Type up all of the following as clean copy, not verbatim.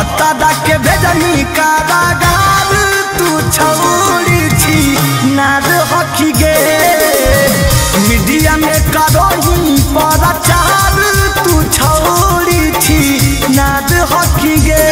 भत्ता के भेजनी कारागार तू छौड़ी छी नार हकी गे मीडिया में करोही प्रचार तू छौड़ी छी नार हकी गे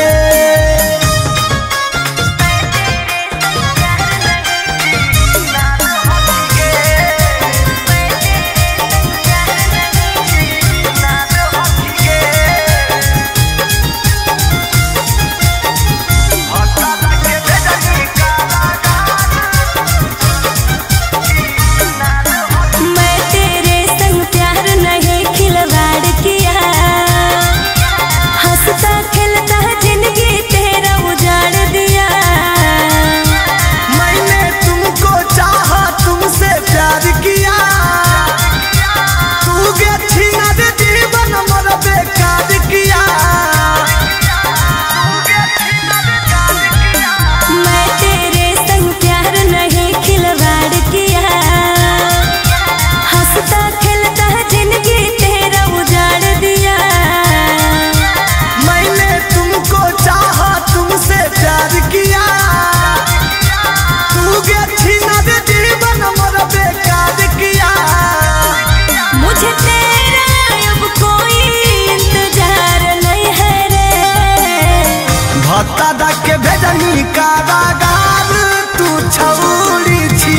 भत्ता के भेजनी कारागार तू छौड़ी छी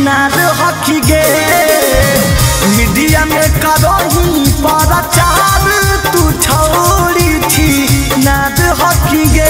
नार हकी गे मीडिया में करोही प्रचार तू छौड़ी छी नार हकी गे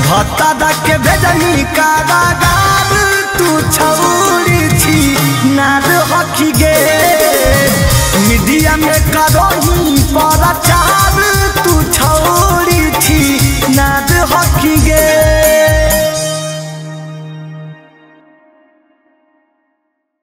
भत्ता के भेजनी कारा